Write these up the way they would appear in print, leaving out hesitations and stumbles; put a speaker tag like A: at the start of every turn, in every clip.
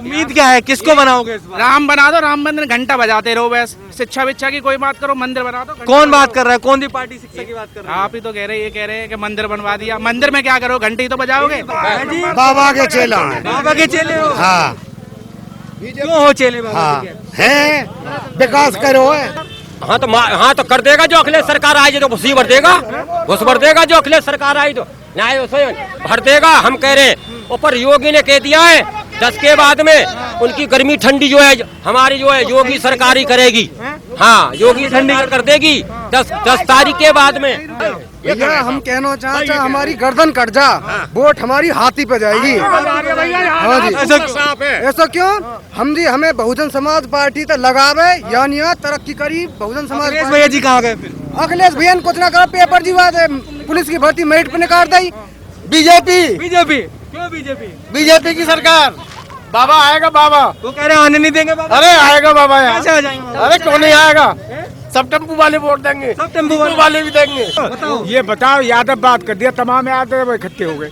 A: उम्मीद क्या है, किसको बनाओगे इस बार?
B: राम बना दो, राम मंदिर घंटा बजाते रहो बस। शिक्षा विच्छा की कोई बात करो, मंदिर बना दो।
A: कौन बात कर रहा है, कौन सी पार्टी शिक्षा की बात कर रहा है?
B: आप ही तो कह रहे हैं, ये कह रहे हैं कि मंदिर बनवा दिया। मंदिर में क्या करो, घंटे ही तो बजाओगे।
C: बाबा के चेला हैं।
A: बाबा के चेले हो?
C: हाँ
A: क्यों हो चेले बाबा
C: हाँ
A: के?
C: है, विकास करो है।
D: हाँ तो कर देगा जो अखिलेश सरकार आई तो घुस भर देगा, घुस भर देगा जो अखिलेश सरकार आई तो न्याय भर देगा। हम कह रहे हैं ऊपर योगी ने कह दिया है 10 के बाद में उनकी गर्मी ठंडी जो है हमारी जो है योगी सरकार ही करेगी। हाँ योगी ठंडी कर देगी 10 तारीख के बाद में।
C: भैया हम कहना चाहते हैं हमारी गर्दन कट जा, वोट हमारी हाथी पे जाएगी। हाँ जी ऐसा क्यों? हम जी हमें बहुजन समाज पार्टी तो लगावे यानी तरक्की करी बहुजन समाज।
A: भैया जी कहाँ गए फिर?
C: अखिलेश भैया ने कुछ ना करा, पेपर जी बात है, पुलिस की भर्ती मेरिट पे निकाल दी। बीजेपी
A: बीजेपी क्यों? बीजेपी
C: बीजेपी की सरकार, बाबा आएगा बाबा।
A: वो कह रहे हैं आने नहीं देंगे बाबा।
C: अरे आएगा बाबा यहाँ।
A: कैसे आ जाएंगे बाबा?
C: अरे क्यों नहीं आएगा, सब टेम्पू वाले वोट देंगे,
A: सब टेम्पू
C: वाले भी देंगे।
A: बताओ।
E: ये बताओ, यादव बात कर दिया, तमाम यादव इकट्ठे हो गए।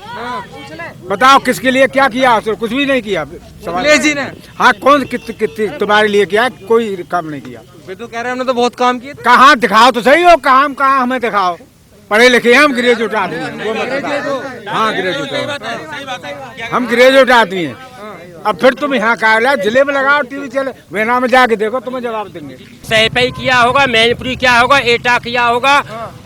E: बताओ किसके लिए क्या किया? कुछ भी नहीं किया।
A: अखिलेश जी ने?
E: हाँ कौन कितने तुम्हारे लिए किया? कोई काम नहीं किया।
A: फिर तो कह रहे हैं हमने तो बहुत काम किए।
E: कहाँ दिखाओ तो सही हो, कहाँ हमें दिखाओ। पढ़े लिखे हैं हम, ग्रेजुएट आदमी हैं, वो मत बताओ। हाँ ग्रेजुएट, हम ग्रेजुएट आदमी हैं। अब फिर तुम यहाँ का जिले में लगाओ, टीवी चले, वेना में जाके देखो, तुम्हें जवाब देंगे।
D: सहपई किया होगा, मैनपुरी किया होगा, एटा किया होगा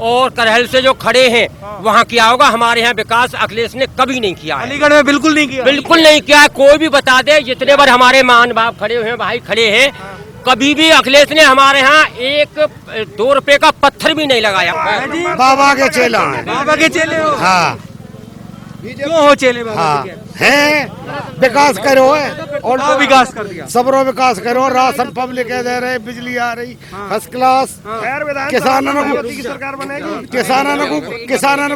D: और करहल से जो खड़े हैं वहाँ किया होगा। हमारे यहाँ विकास अखिलेश ने कभी नहीं किया है।
A: अलीगढ़ में बिल्कुल नहीं किया।
D: बिल्कुल नहीं किया। कोई भी बता दे, जितने बार हमारे मान बाप खड़े हुए हैं, भाई खड़े हैं, कभी भी अखिलेश ने हमारे यहाँ 1-2 रुपए का पत्थर भी नहीं लगाया।
C: बाबा के चेला हैं।
A: बाबा के चेले हो?
C: हाँ
A: क्यों हो चेले बाबा
C: हाँ
A: के?
C: है, विकास करो है
A: और तो विकास कर दिया।
C: सबरो विकास करो, राशन पब्लिक दे रहे, बिजली आ रही फर्स्ट क्लास। किसानों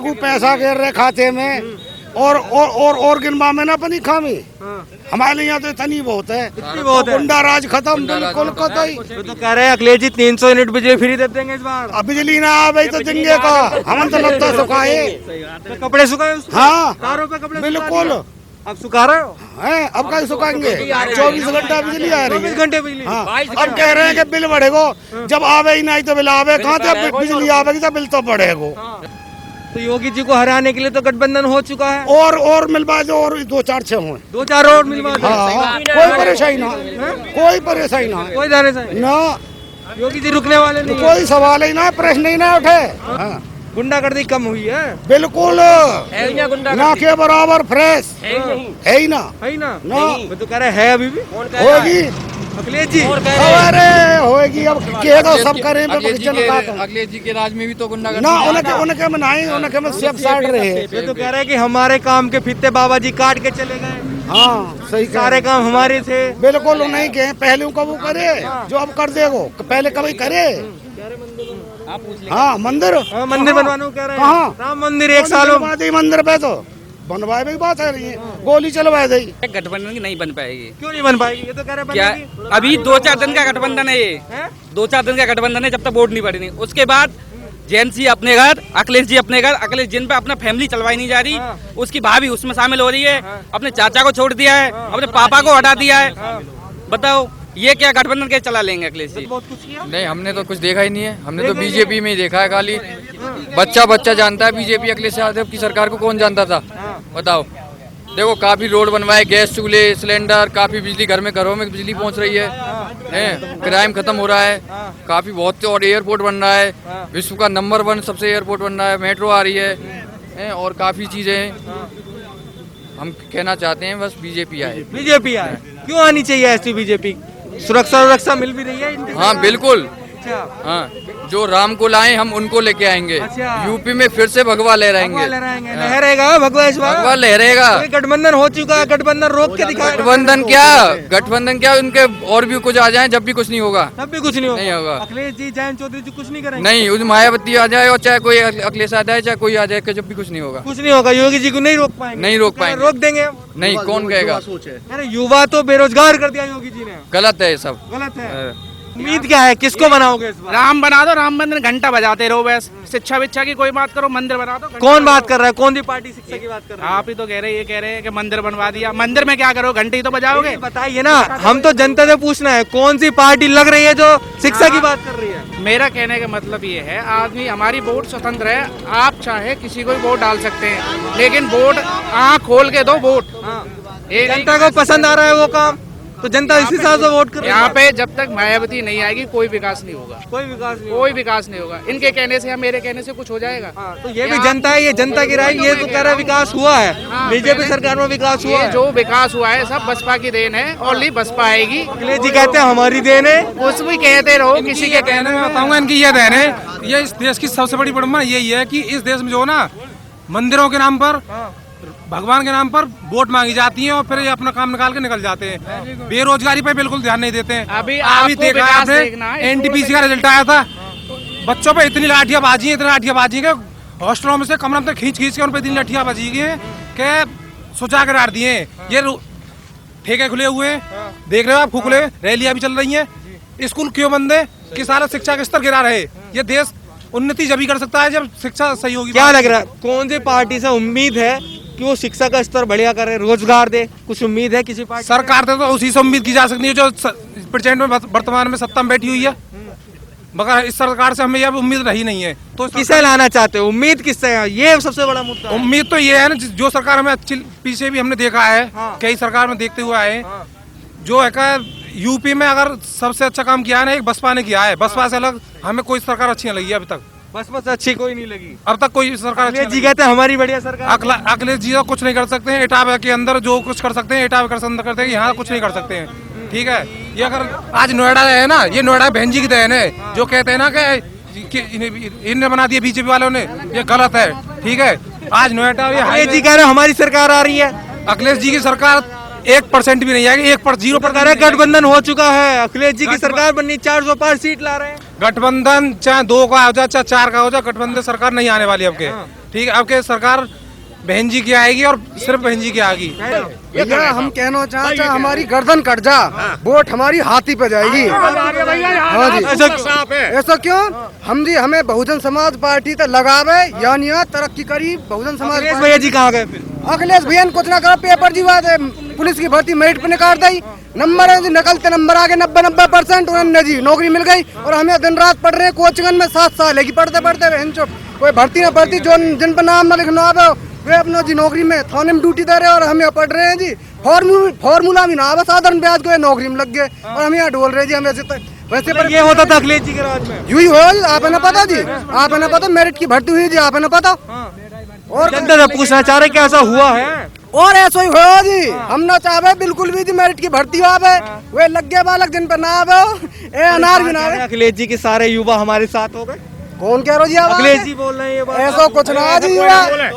C: को पैसा गिर रहे खाते में और गिनवा में ना पनी खामी। हमारे यहाँ तो इतनी बहुत है,
A: बहुत है।
C: गुंडा राज खत्म बिल्कुल कतई।
A: तो कह रहे हैं अखिलेश जी 300 यूनिट बिजली फ्री दे देंगे इस बार।
C: अब बिजली ना आवे तो देंगे का, हम तो लगता सुखाए।
A: तो कपड़े सुखाए उसको?
C: हाँ
A: कारों पे कपड़े
C: बिल्कुल।
A: अब सुखा रहे हो?
C: है अब कहीं सुखाएंगे? 24 घंटा बिजली आ रही
A: 24
C: है।
A: घंटे बिजली।
C: हाँ अब कह रहे हैं कि बिल बढ़ेगा, जब आवे ही नहीं तो बिल आवे कहाँ? तो बिजली आवेगी तो बिल तो बढ़ेगा।
A: तो योगी जी को हराने के लिए तो गठबंधन हो चुका है।
C: और मिलवा जो, और 2-4 हुए।
A: 2-4 और मिलवा दो।
C: हाँ कोई परेशानी ना, कोई परेशानी ना,
A: कोई जाने से
C: ना
A: योगी जी रुकने वाले नहीं है।
C: कोई सवाल ही ना, प्रश्न ही ना उठे। हाँ
A: गुंडागर्दी कम हुई है?
C: बिल्कुल ना के बराबर फ्रेश है ही ना।
A: है ना?
C: ना
A: मैं तो कह रहे है अभी भी
C: होगी
A: अखिलेश जी।
C: अरे होगी, अब के तो सब करें।
F: अखिलेश जी के राज में भी तो गुंडा
C: ना उनके में नहीं, उनके में सेफ साइड रहे।
A: ये तो कह रहे हैं कि हमारे काम के फित्ते बाबा जी काट के चले गए।
C: हाँ सही,
A: सारे काम हमारे थे।
C: बिल्कुल नहीं के पहले का वो करे जो अब कर देगो, पहले कभी करे। हाँ मंदिर,
A: मंदिर बनवाने को कह रहे हैं।
C: कहाँ?
A: राम मंदिर 1 सालों
C: बाद ही मंदिर पे तो बनवाए भी बात है रही है, गोली चलवाए दी।
F: गठबंधन की नहीं बन पाएगी।
A: क्यों नहीं बन पाएगी? ये तो कह रहे
F: क्या
A: बनेगी।
F: अभी 2-4 दिन का गठबंधन है, ये 2-4 दिन का गठबंधन है, जब तक वोट नहीं पड़ेगी। उसके बाद जैन जी अपने घर, अखिलेश जी अपने घर। अखिलेश जिन पे अपना फैमिली चलवाई नहीं जा रही, उसकी भाभी उसमें शामिल हो रही है, अपने चाचा को छोड़ दिया है, अपने पापा को हटा दिया है। बताओ ये क्या गठबंधन के चला लेंगे अखिलेश जी?
G: नहीं हमने तो कुछ देखा ही नहीं है, हमने तो बीजेपी में ही देखा है खाली। बच्चा जानता है बीजेपी, अखिलेश यादव की सरकार को कौन जानता था? बताओ। देखो काफी रोड बनवाए, गैस चूल्हे, सिलेंडर, काफी बिजली घरों में बिजली पहुंच रही है, क्राइम खत्म हो रहा है, काफी बहुत। और एयरपोर्ट बन रहा है, विश्व का नंबर 1 सबसे एयरपोर्ट बन रहा है, मेट्रो आ रही है और काफी चीजें। हम कहना चाहते हैं बस बीजेपी आए।
A: बीजेपी आए? क्यों आनी चाहिए ऐसी बीजेपी? सुरक्षा मिल भी रही है?
G: हाँ बिल्कुल। हाँ जो राम को लाए हम उनको लेके आएंगे। यूपी में फिर से भगवा लहराएंगे।
A: लहरेगा भगवा इस बार?
G: भगवा लहरेगा।
A: गठबंधन हो चुका है, गठबंधन रोक के दिखा।
G: गठबंधन क्या उनके और भी कुछ आ जाए, जब भी कुछ नहीं होगा।
A: तब भी कुछ नहीं
G: होगा।
A: अखिलेश जी, जयंत चौधरी जी कुछ नहीं करेंगे?
G: नहीं, उस मायावती आ जाए और चाहे कोई अखिलेश आ जाए, चाहे कोई आ जाए, जब भी कुछ नहीं होगा।
A: कुछ नहीं होगा। योगी जी को नहीं रोक पाएंगे?
G: नहीं रोक पाएंगे।
A: रोक देंगे हम?
G: नहीं, कौन कहेगा?
A: अरे युवा तो बेरोजगार कर दिया योगी जी ने।
G: गलत है ये सब,
A: गलत है। उम्मीद क्या है, किसको बनाओगे इस बार?
B: राम बना दो, राम मंदिर घंटा बजाते रहो बस। शिक्षा विच्छा की कोई बात करो, मंदिर बना दो।
A: कौन बात कर रहा है, कौन सी पार्टी शिक्षा की बात कर रहा है?
B: आप ही तो कह रहे हैं, ये कह रहे हैं कि मंदिर बनवा दिया। मंदिर में क्या करो, घंटे ही तो बजाओगे।
A: बताइए ना, हम तो जनता से पूछना है कौन सी पार्टी लग रही है जो शिक्षा की बात कर रही है।
B: मेरा कहने का मतलब ये है, आदमी हमारी वोट स्वतंत्र है, आप चाहे किसी को भी वोट डाल सकते हैं, लेकिन वोट आँख खोल के दो वोट। ये नहीं-
A: जनता को पसंद आ रहा है वो काम, तो जनता इसी हिसाब से वोट कर रही है।
B: यहाँ पे जब तक मायावती नहीं आएगी कोई विकास नहीं होगा,
A: कोई विकास नहीं
B: कोई विकास नहीं होगा। इनके कहने से या मेरे कहने से कुछ हो जाएगा?
A: तो ये भी जनता है, ये जनता की राय, ये तो कह रहा है विकास हुआ है, बीजेपी सरकार में विकास हुआ
B: ये
A: है।
B: जो विकास हुआ है सब बसपा की देन है, ओनली बसपा आएगी।
A: अखिलेश जी कहते हैं हमारी देन है।
B: कुछ भी कहते रहो, किसी के कहने
H: मैं बताऊंगा इनकी ये देन है। ये इस देश की सबसे बड़ी प्रॉब्लम यही है कि इस देश में जो है ना, मंदिरों के नाम पर, भगवान के नाम पर वोट मांगी जाती है और फिर ये अपना काम निकाल के निकल जाते हैं। बेरोजगारी पे बिल्कुल ध्यान नहीं देते हैं।
B: अभी आपको
H: देखा
B: विकास
H: आपने,
B: देखना है,
H: एनटीपीसी का रिजल्ट आया था, बच्चों पे इतनी लाठियां बाजी के हॉस्टलों में से कमरों में खींच के उन पे इतनी लाठियां बाजी गई हैं कि सुचा के डाल दिए हैं। ये ठेके खुले हुए हैं, देख रहे हो आप, खुले रैलियां भी चल रही हैं। स्कूल क्यों बंद है कि सारा शिक्षा का स्तर गिरा रहे। ये देश उन्नति जब ही कर सकता है जब शिक्षा सही होगी।
A: क्या लग रहा है, कौन सी पार्टी से उम्मीद है कि वो शिक्षा का स्तर बढ़िया करे, रोजगार दे? कुछ उम्मीद है किसी पार्टी?
H: सरकार से तो उसी से उम्मीद की जा सकती है जो प्रेजेंट में वर्तमान में सत्ता में बैठी हुई है, मगर इस सरकार से हमें यह उम्मीद रही नहीं है। तो
A: किसे लाना चाहते हो, उम्मीद किससे है, ये सबसे बड़ा मुद्दा है।
H: उम्मीद तो ये है ना, जो सरकार हमें अच्छी, पीछे भी हमने देखा है, कई सरकार में देखते हुए आए, जो है यूपी में अगर सबसे अच्छा काम किया है ना, एक बसपा ने किया है। बसपा से अलग हमें कोई सरकार अच्छी नहीं लगी अभी तक।
A: बसपा से अच्छी कोई नहीं लगी
H: अब तक कोई सरकार अच्छी
A: अखिलेश जी
H: नहीं
A: कहते हैं हमारी बढ़िया सरकार।
H: लगी। अखिलेश जी तो कुछ नहीं कर सकते हैं। इटावा के अंदर जो कुछ कर सकते हैं, इटावा के अंदर करते हैं, यहाँ कुछ नहीं कर सकते हैं। ठीक है, ये अगर आज नोएडा है ना, ये नोएडा बहन जी की देन है। जो कहते हैं ना कि इन्हें बना दिया बीजेपी वालों ने, ये गलत है। ठीक है, आज नोएडा
A: अखिलेश जी कह रहे हैं हमारी सरकार आ रही है।
H: अखिलेश जी की सरकार 1% भी नहीं आएगी, 0 पर
A: सरकार गठबंधन हो चुका है, अखिलेश जी की सरकार बननी, 400 पार सीट ला रहे हैं।
H: गठबंधन चाहे 2 का हो जाए चाहे 4 का हो जाए, गठबंधन सरकार नहीं आने वाली अब के। ठीक है, अब के सरकार बहन जी की आएगी और सिर्फ बहन जी की आएगी।
C: भैया हम कहना चाहते हैं हमारी गर्दन कट जा, वोट हमारी हाथी पे जाएगी। हाँ जी, ऐसा क्यों? हम जी हमें बहुजन समाज पार्टी तो लगावे, यानी तरक्की करी बहुजन समाज
A: अखिलेश
C: पार्टी।
A: भैया जी कहाँ गए फिर?
C: अखिलेश भैया ने कुछ ना करा, पेपर जी बात है, पुलिस की भर्ती मेरिट पे निकाल दी, नंबर है जी, निकलते नंबर आगे 90% उन्होंने जी नौकरी मिल गई। और हमें दिन रात पढ़ रहे हैं कोचिंग में, 7 साल है कि पढ़ते कोई भर्ती ना भर्ती, जो जिन पर नाम ना लिखना आवे वे अपना जी नौकरी में थाने में ड्यूटी दे रहे हैं और हमें पढ़ रहे हैं जी। फॉर्मूला भी ना आवे, साधारण ब्याज को नौकरी में लग गए और हम यहाँ ढोल रहे जी। हम वैसे पर
A: ये होता था अखिलेश जी के राज में।
C: यू ही हो जी, आप है ना पता जी, आप है ना पता, मेरिट की भर्ती हुई जी, आप है ना पता। और
A: जनता से पूछना चाह रहे क्या ऐसा हुआ है?
C: और ऐसा ही हो जी, हम ना चाहे बिल्कुल भी जी मेरिट की भर्ती आवे, वे लग गए बालक जिन पर ना आवे, ए अनार भी ना आवे।
A: अखिलेश जी के सारे युवा हमारे साथ हो गए।
C: कौन कह रहे जी आप?
A: अखिलेश जी बोल रहे हैं ये बात।
C: ऐसा कुछ ना जी,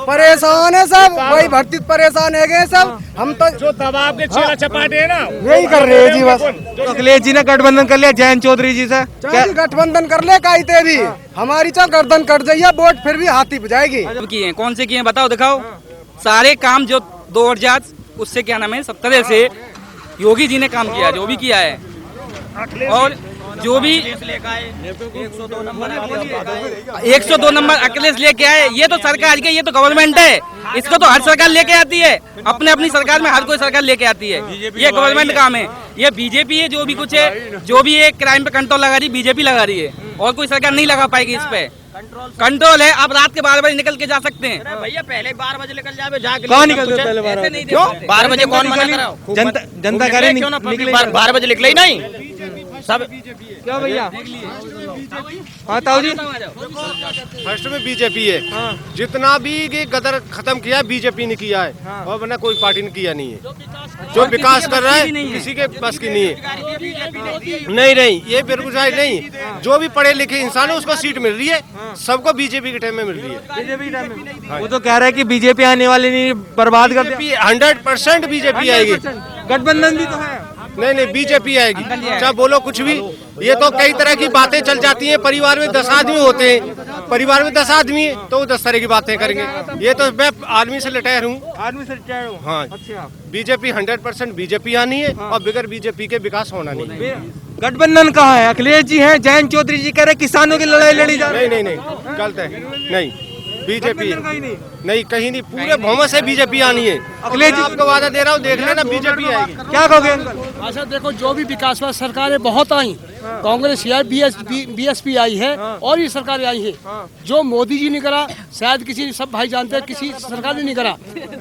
C: परेशान है सब, वही भर्ती परेशान है गए सब। हम तो जो दबाव के छेड़ा चपाटे है ना, यही कर रहे हैं जी बस।
A: तो अखिलेश जी ने गठबंधन कर लिया जयंत चौधरी जी से।
C: चाहे जी गठबंधन कर ले काईते भी, हमारी चाहे गर्दन कट जाइए, वोट फिर भी हाथी पे जाएगी।
F: किए हैं, कौन से किए हैं बताओ, दिखाओ। सारे काम जो 2000 उससे क्या नाम है 17 से योगी जी ने काम किया, जो भी किया है। और जो भी 102 नंबर अखिलेश लेके आए, ये तो सरकार के, ये तो गवर्नमेंट है, इसको तो हर सरकार लेके आती है। अपने अपनी सरकार में हर कोई सरकार लेके आती है, ये गवर्नमेंट काम है। ये बीजेपी है, जो भी कुछ है, जो भी है क्राइम पे कंट्रोल लगा रही बीजेपी लगा रही है, और कोई सरकार नहीं लगा पाएगी इस पे। कंट्रोल है, आप रात के 12 बजे निकल के जा सकते हैं। भैया पहले 12 बजे निकल जाए,
A: कहाँ निकलते पहले 12 बजे?
F: क्यों 12 बजे कौन मना कर रहा हो?
A: जनता कह रही निकले
F: 12 बजे निकले ही नहीं सब।
A: क्या भैया? हाँ ताऊ जी,
I: फर्स्ट में बीजेपी है। जितना भी ये गदर खत्म किया बीजेपी ने किया है, और वरना कोई पार्टी ने किया नहीं है। जो विकास कर रहा है किसी के बस की नहीं है। नहीं, ये बेरोजगारी नहीं, जो भी पढ़े लिखे इंसान है उसको सीट मिल रही है, सबको बीजेपी के टाइम में मिल रही है।
A: वो तो कह रहे हैं कि बीजेपी आने वाली नहीं, बर्बाद कर दिया।
I: 100% बीजेपी आएगी।
A: गठबंधन भी तो है।
I: नहीं, बीजेपी आएगी, चाहे बोलो कुछ भी। ये तो कई तरह की बातें चल जाती हैं। परिवार में 10 आदमी होते हैं, परिवार में 10 आदमी है तो 10 तरह की बातें करेंगे। ये तो मैं आदमी से रिटायर हूँ,
A: आदमी से रिटायर हूँ।
I: हाँ,
A: अच्छा,
I: बीजेपी 100% बीजेपी आनी है और बगैर बीजेपी के विकास होना नहीं।
A: गठबंधन कहाँ है? अखिलेश जी हैं, जयंत चौधरी जी कह रहे किसानों की लड़ाई लड़ी जा रही
I: नहीं नहीं नहीं गलत है, नहीं बीजेपी नहीं, कहीं नहीं, पूरे बहुमत से बीजेपी आनी है।
A: अखिलेश जी
I: आपको वादा दे रहा हूँ, देख लेना बीजेपी आएगी।
A: क्या कहोगे अंकल?
J: अच्छा देखो, जो भी विकासवाद सरकारें बहुत आई, कांग्रेस आई, बीएसपी आई है और भी सरकारें आई है। जो मोदी जी ने करा शायद किसी, सब भाई जानते हैं, किसी सरकार ने नहीं करा।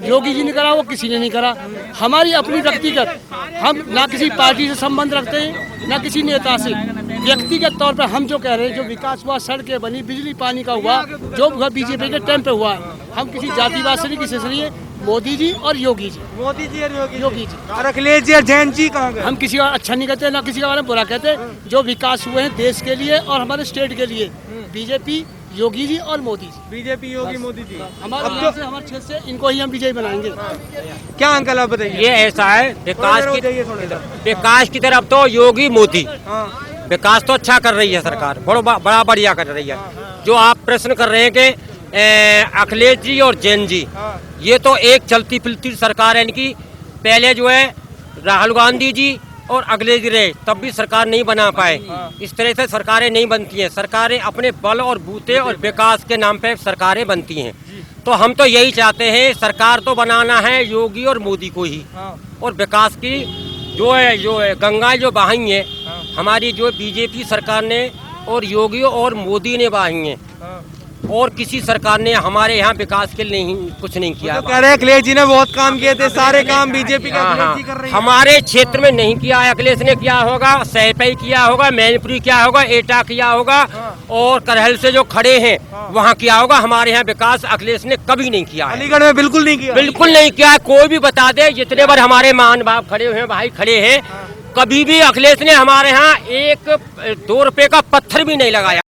J: योगी जी ने करा वो किसी ने नहीं करा। हमारी अपनी व्यक्तिगत, हम ना किसी पार्टी से संबंध रखते हैं ना किसी नेता से। व्यक्तिगत तौर पर हम जो कह रहे हैं, जो विकास हुआ, सड़कें बनी, बिजली पानी का हुआ, जो बीजेपी के टाइम पे हुआ है, हम किसी जातिवाद से नहीं, किसी से नहीं है। मोदी जी और योगी जी,
A: मोदी जी और
J: योगी जी
A: और अखिलेश जी और जयंत जी कहाँ गए?
J: हम किसी का अच्छा नहीं कहते ना किसी का बारे में बुरा कहते। जो विकास हुए हैं देश के लिए और हमारे स्टेट के लिए, बीजेपी, योगी जी और मोदी जी।
A: बीजेपी, योगी, मोदी जी।
J: हमारे क्षेत्र से इनको ही हम विजयी बनाएंगे।
A: क्या अंकल आप बताइए?
D: ये ऐसा है, विकास की तरफ तो योगी मोदी विकास तो अच्छा कर रही है सरकार, बड़ा बढ़िया कर रही है। जो आप प्रश्न कर रहे हैं कि अखिलेश जी और जैन जी, ये तो एक चलती फिरती सरकार है इनकी। पहले जो है राहुल गांधी जी और अखिलेश जी रहे, तब भी सरकार नहीं बना पाए। इस तरह से सरकारें नहीं बनती हैं। सरकारें अपने बल और बूते और विकास के नाम पे सरकारें बनती हैं। तो हम तो यही चाहते हैं, सरकार तो बनाना है योगी और मोदी को ही, और विकास की जो है गंगा जो बहाई है हमारी, जो बीजेपी सरकार ने और योगी और मोदी ने बहाई है, और किसी सरकार ने हमारे यहाँ विकास के लिए कुछ नहीं किया।
A: तो कह रहे हैं अखिलेश जी ने बहुत काम किए थे, सारे काम बीजेपी का अखिलेश जी कर रही है।
D: हमारे क्षेत्र में नहीं किया है, अखिलेश ने किया होगा, सहपई किया होगा, मैनपुरी किया होगा, एटा किया होगा, और करहल से जो खड़े हैं वहाँ किया होगा। हमारे यहाँ विकास अखिलेश ने कभी नहीं किया है।
A: अलीगढ़ में बिल्कुल नहीं किया,
D: बिल्कुल नहीं किया है। कोई भी बता दे, जितने बार हमारे मान बाप खड़े हुए हैं, भाई खड़े हैं, कभी भी अखिलेश ने हमारे यहाँ 1-2 रुपए का पत्थर भी नहीं लगाया।